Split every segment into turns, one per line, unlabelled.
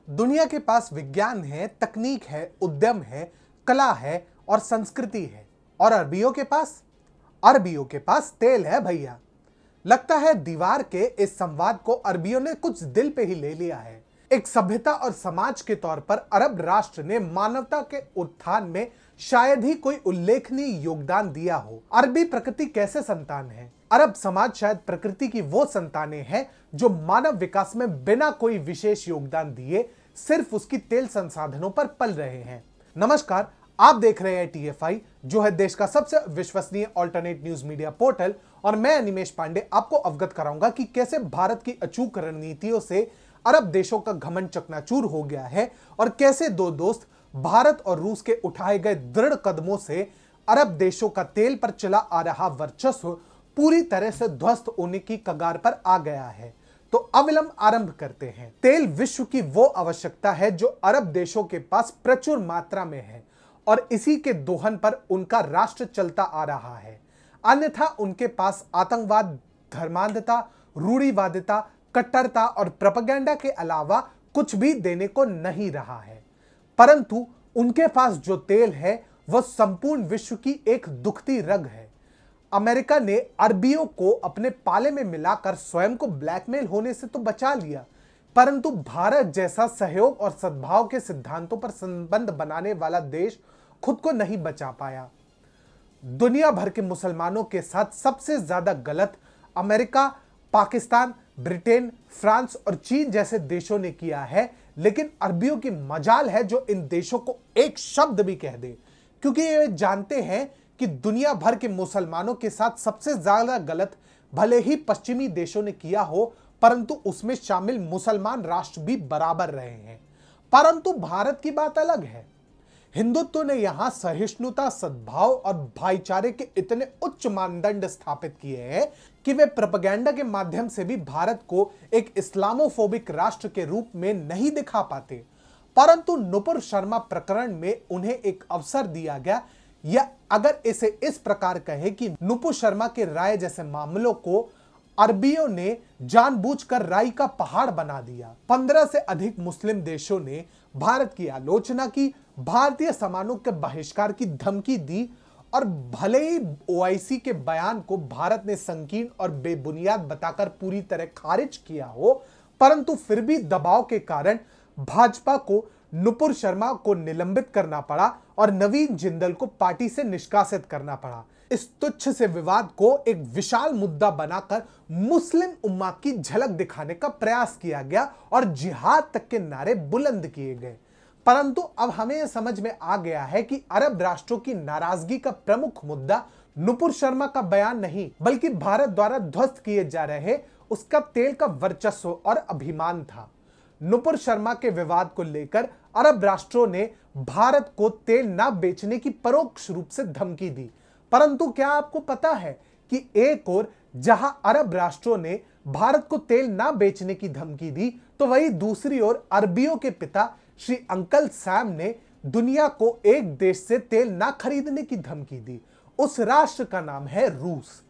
दुनिया के पास विज्ञान है, तकनीक है, उद्यम है, कला है और संस्कृति है। और अरबियों के पास तेल है भैया। लगता है दीवार के इस संवाद को अरबियों ने कुछ दिल पे ही ले लिया है। एक सभ्यता और समाज के तौर पर अरब राष्ट्र ने मानवता के उत्थान में शायद ही कोई उल्लेखनीय योगदान दिया हो। अरबी प्रकृति कैसे संतान है? अरब समाज शायद प्रकृति की वो संतानें हैं जो मानव विकास में बिना कोई विशेष योगदान दिए सिर्फ उसकी तेल संसाधनों पर पल रहे हैं। नमस्कार, आप देख रहे हैं TFI, जो है देश का सबसे विश्वसनीय अल्टरनेट न्यूज मीडिया पोर्टल। और मैं अनिमेश पांडे आपको अवगत कराऊंगा कि कैसे भारत की अचूक रणनीतियों से अरब देशों का घमंड चकनाचूर हो गया है और कैसे दो दोस्त भारत और रूस के उठाए गए दृढ़ कदमों से अरब देशों का तेल पर चला आ रहा वर्चस्व पूरी तरह से ध्वस्त होने की कगार पर आ गया है। तो अविलंब आरंभ करते हैं। तेल विश्व की वो आवश्यकता है जो अरब देशों के पास प्रचुर मात्रा में है और इसी के दोहन पर उनका राष्ट्र चलता आ रहा है। अन्यथा उनके पास आतंकवाद, धर्मांधता, रूढ़िवादिता, कट्टरता और प्रोपेगेंडा के अलावा कुछ भी देने को नहीं रहा है। परंतु उनके पास जो तेल है वह संपूर्ण विश्व की एक दुखती रग है। अमेरिका ने अरबियों को अपने पाले में मिलाकर स्वयं को ब्लैकमेल होने से तो बचा लिया, परंतु भारत जैसा सहयोग और सद्भाव के सिद्धांतों पर संबंध बनाने वाला देश खुद को नहीं बचा पाया। दुनिया भर के मुसलमानों के साथ सबसे ज्यादा गलत अमेरिका, पाकिस्तान, ब्रिटेन, फ्रांस और चीन जैसे देशों ने किया है, लेकिन अरबियों की मजाल है जो इन देशों को एक शब्द भी कह दे, क्योंकि ये जानते हैं कि दुनिया भर के मुसलमानों के साथ सबसे ज्यादा गलत भले ही पश्चिमी देशों ने किया हो, परंतु उसमें शामिल मुसलमान राष्ट्र भी बराबर रहे हैं। परंतु भारत की बात अलग है। हिंदुत्व ने यहां सहिष्णुता, सद्भाव और भाईचारे के इतने उच्च मानदंड स्थापित किए हैं कि वे प्रोपेगेंडा के माध्यम से भी भारत को एक इस्लामोफोबिक राष्ट्र के रूप में नहीं दिखा पाते। परंतु नुपुर शर्मा प्रकरण में उन्हें एक अवसर दिया गया, या अगर इसे इस प्रकार कहे कि नुपुर शर्मा के राय जैसे मामलों को अरबियों ने जानबूझकर राई का पहाड़ बना दिया। 15 से अधिक मुस्लिम देशों ने भारत की आलोचना की, भारतीय सामानों के बहिष्कार की धमकी दी और भले ही OIC के बयान को भारत ने संकीर्ण और बेबुनियाद बताकर पूरी तरह खारिज किया हो, परंतु फिर भी दबाव के कारण भाजपा को नुपुर शर्मा को निलंबित करना पड़ा और नवीन जिंदल को पार्टी से निष्कासित करना पड़ा। इस तुच्छ से विवाद को एक विशाल मुद्दा बनाकर मुस्लिम उम्मा की झलक दिखाने का प्रयास किया गया और जिहाद तक के नारे बुलंद किए गए। परंतु अब हमें यह समझ में आ गया है कि अरब राष्ट्रों की नाराजगी का प्रमुख मुद्दा नुपुर शर्मा का बयान नहीं, बल्कि भारत द्वारा ध्वस्त किए जा रहे उसका तेल का वर्चस्व और अभिमान था। नुपुर शर्मा के विवाद को लेकर अरब राष्ट्रों ने भारत को तेल न बेचने की परोक्ष रूप से धमकी दी। परंतु क्या आपको पता है कि एक ओर जहां अरब राष्ट्रों ने भारत को तेल न बेचने की धमकी दी, तो वही दूसरी ओर अरबियों के पिता श्री अंकल सैम ने दुनिया को एक देश से तेल न खरीदने की धमकी दी। उस राष्ट्र का नाम है रूस।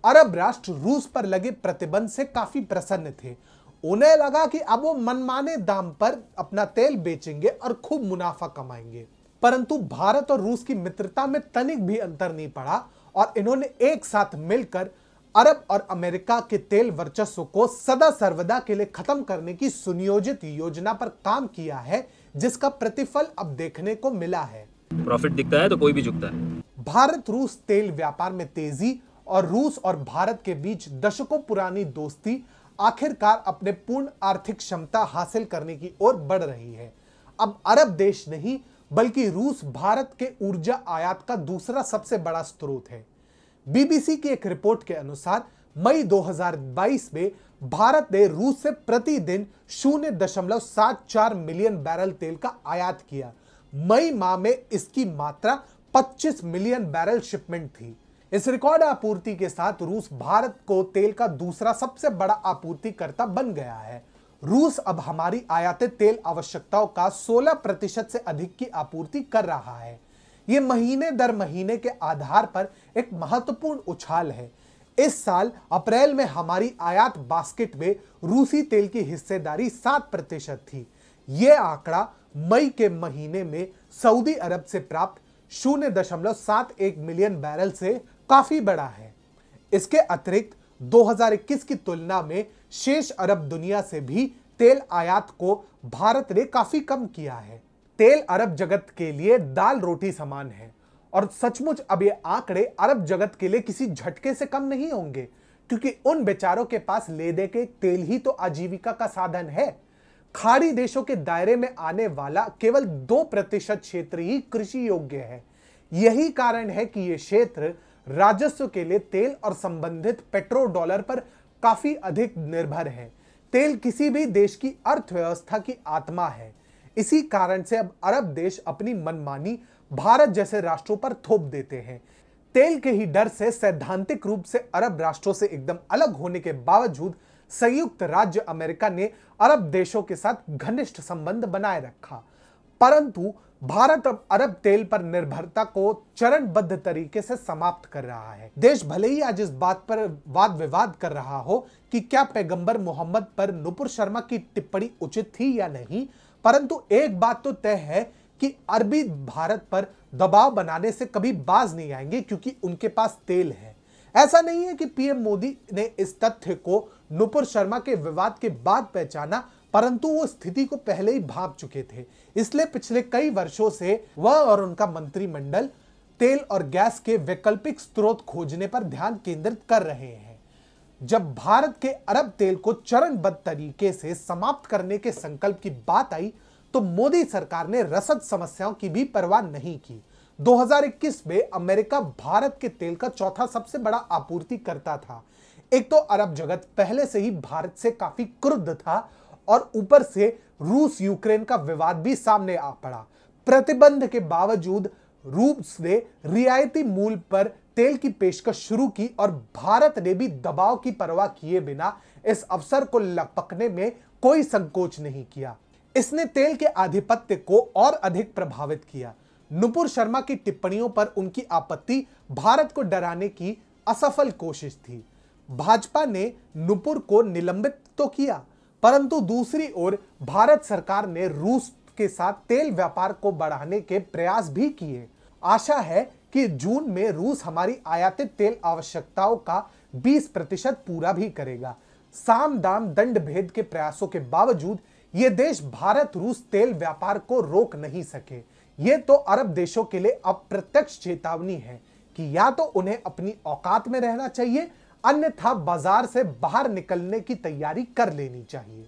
अरब राष्ट्र रूस पर लगे प्रतिबंध से काफी प्रसन्न थे। उन्हें लगा कि अब वो मनमाने दाम पर अपना तेल बेचेंगे और खूब मुनाफा कमाएंगे। परंतु भारत और रूस की मित्रता में तनिक भी अंतर नहीं पड़ा और इन्होंने एक साथ मिलकर अरब और अमेरिका के तेल वर्चस्व को सदा सर्वदा के लिए खत्म करने की सुनियोजित योजना पर काम किया है, जिसका प्रतिफल अब देखने को मिला है।
प्रॉफिट दिखता है तो कोई भी झुकता है।
भारत रूस तेल व्यापार में तेजी और रूस और भारत के बीच दशकों पुरानी दोस्ती आखिरकार अपने पूर्ण आर्थिक क्षमता हासिल करने की ओर बढ़ रही है। अब अरब देश नहीं बल्कि रूस भारत के ऊर्जा आयात का दूसरा सबसे बड़ा स्रोत है। BBC की एक रिपोर्ट के अनुसार मई 2022 में भारत ने रूस से प्रतिदिन 0.74 मिलियन बैरल तेल का आयात किया। मई माह में इसकी मात्रा 25 मिलियन बैरल शिपमेंट थी। इस रिकॉर्ड आपूर्ति के साथ रूस भारत को तेल का दूसरा सबसे बड़ा आपूर्तिकर्ता बन गया है। रूस अब हमारी आयातित तेल आवश्यकताओं का 16% से अधिक की आपूर्ति कर रहा है। यह महीने दर महीने के आधार पर एक महत्वपूर्ण उछाल है। इस साल अप्रैल में हमारी आयात बास्केट में रूसी तेल की हिस्सेदारी 7% थी। यह आंकड़ा मई के महीने में सऊदी अरब से प्राप्त 0.71 मिलियन बैरल से काफी बड़ा है। इसके अतिरिक्त 2021 की तुलना में शेष अरब दुनिया से भी तेल आयात को भारत ने काफी कम किया है। तेल अरब जगत के लिए दाल रोटी समान है और सचमुच अब ये आंकड़े अरब जगत के लिए किसी झटके से कम नहीं होंगे, क्योंकि उन बेचारों के पास ले दे के तेल ही तो आजीविका का साधन है। खाड़ी देशों के दायरे में आने वाला केवल 2% क्षेत्र ही कृषि योग्य है। यही कारण है कि यह क्षेत्र राजस्व के लिए तेल और संबंधित पेट्रो डॉलर पर काफी अधिक निर्भर है। तेल किसी भी देश की अर्थव्यवस्था की आत्मा है। इसी कारण से अब अरब देश अपनी मनमानी भारत जैसे राष्ट्रों पर थोप देते हैं। तेल के ही डर से सैद्धांतिक रूप से अरब राष्ट्रों से एकदम अलग होने के बावजूद संयुक्त राज्य अमेरिका ने अरब देशों के साथ घनिष्ठ संबंध बनाए रखा, परंतु भारत अब अरब तेल पर निर्भरता को चरणबद्ध तरीके से समाप्त कर रहा है। देश भले ही आज इस बात पर वाद विवाद कर रहा हो कि क्या पैगंबर मोहम्मद पर नुपुर शर्मा की टिप्पणी उचित थी या नहीं, परंतु एक बात तो तय है कि अरबी भारत पर दबाव बनाने से कभी बाज नहीं आएंगे, क्योंकि उनके पास तेल है। ऐसा नहीं है कि पीएम मोदी ने इस तथ्य को नुपुर शर्मा के विवाद के बाद पहचाना, परंतु वो स्थिति को पहले ही भांप चुके थे। इसलिए पिछले कई वर्षों से वह और उनका मंत्रिमंडल तेल और गैस के वैकल्पिक स्रोत खोजने पर ध्यान केंद्रित कर रहे हैं। जब भारत के अरब तेल को चरणबद्ध तरीके से समाप्त करने के संकल्प की बात आई, तो मोदी सरकार ने रसद समस्याओं की भी परवाह नहीं की। 2021 में अमेरिका भारत के तेल का चौथा सबसे बड़ा आपूर्तिकर्ता था। एक तो अरब जगत पहले से ही भारत से काफी क्रुद्ध था और ऊपर से रूस यूक्रेन का विवाद भी सामने आ पड़ा। प्रतिबंध के बावजूद रूस ने रियायती मूल्य पर तेल की पेशकश शुरू की और भारत ने भी दबाव की परवाह किए बिना इस अवसर को लपकने में कोई संकोच नहीं किया। इसने तेल के आधिपत्य को और अधिक प्रभावित किया। नुपुर शर्मा की टिप्पणियों पर उनकी आपत्ति भारत को डराने की असफल कोशिश थी। भाजपा ने नुपुर को निलंबित तो किया, परंतु दूसरी ओर भारत सरकार ने रूस के साथ तेल व्यापार को बढ़ाने के प्रयास भी किए। आशा है कि जून में रूस हमारी आयातित तेल आवश्यकताओं का 20% पूरा भी करेगा। साम दाम दंड भेद के प्रयासों के बावजूद ये देश भारत रूस तेल व्यापार को रोक नहीं सके। ये तो अरब देशों के लिए अप्रत्यक्ष चेतावनी है कि या तो उन्हें अपनी औकात में रहना चाहिए, अन्यथा बाजार से बाहर निकलने की तैयारी कर लेनी चाहिए।